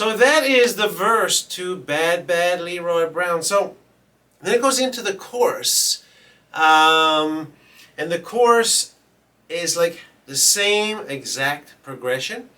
So that is the verse to Bad Leroy Brown. So then it goes into the chorus. And the chorus is like the same exact progression.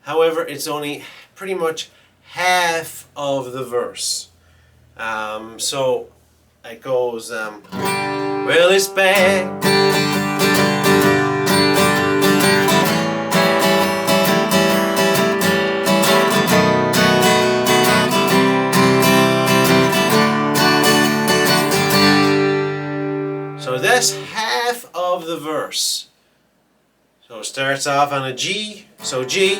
However, it's only pretty much half of the verse. So it goes, well, it's bad. So that's half of the verse. So it starts off on a G, so G,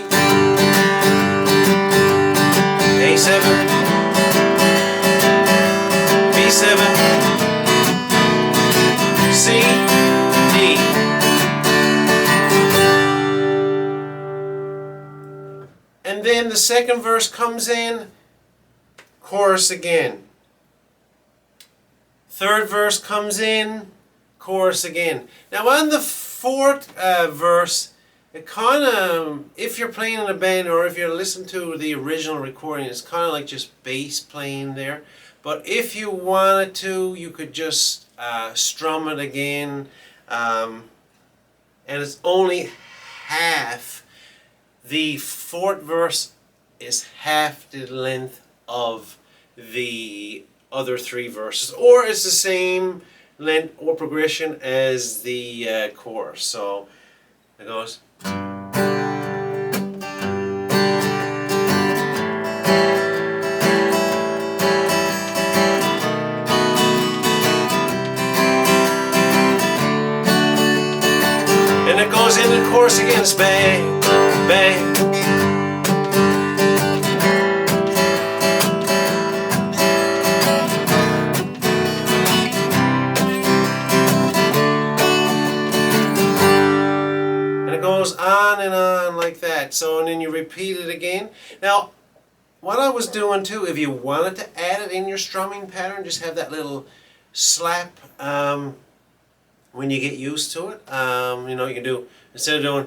A7, B7, C, D. And then the second verse comes in, chorus again. Third verse comes in, chorus again. Now on the fourth verse, it kind of, if you're playing in a band or if you're listening to the original recording, it's kind of like just bass playing there. But if you wanted to, you could just strum it again. And it's only half. The fourth verse is half the length of the other three verses, or it's the same length or progression as the chorus. So it goes. And it goes into the chorus again. It's bang, bang. Goes on and on like that. So, and then you repeat it again. Now, what I was doing too, if you wanted to add it in your strumming pattern, just have that little slap when you get used to it. You know, you can do, instead of doing,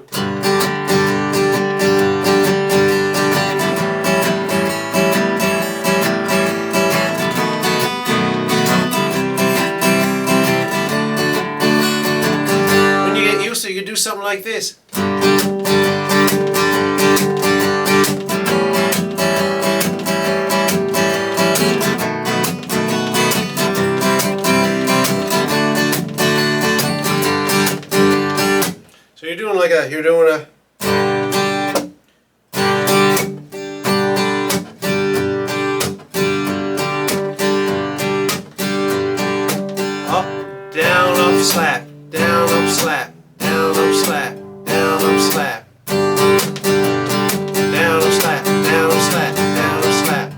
when you get used to it, you can do something like this. So you're doing like a, you're doing a, up, down, up, slap, down, up, slap, down, up, slap, down, up, slap, down, up, slap, down, up, slap, down, up, slap,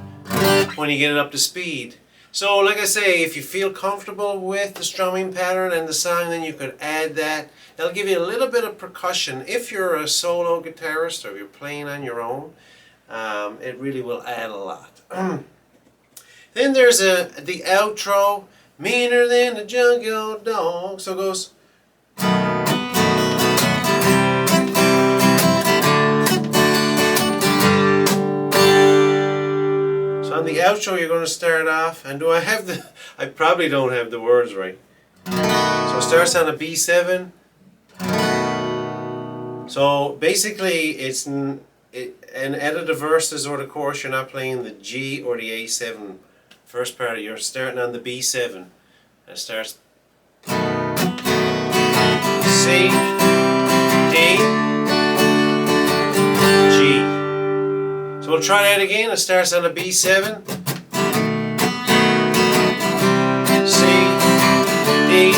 when you get it up to speed. So like I say, if you feel comfortable with the strumming pattern and the song, then you could add that. That'll give you a little bit of percussion. If you're a solo guitarist or if you're playing on your own, it really will add a lot. Then there's the outro, meaner than a junkyard dog. So it goes. So on the outro, you're going to start off, and do I have the? I probably don't have the words right. So it starts on a B7. So basically, it's an edited verses or the chorus. You're not playing the G or the A7 first part. You're starting on the B7. And it starts C, D, G. So we'll try that again. It starts on a B7, C, D.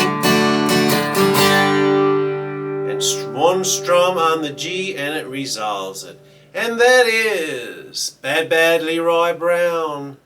One strum on the G and it resolves it. And that is Bad Leroy Brown.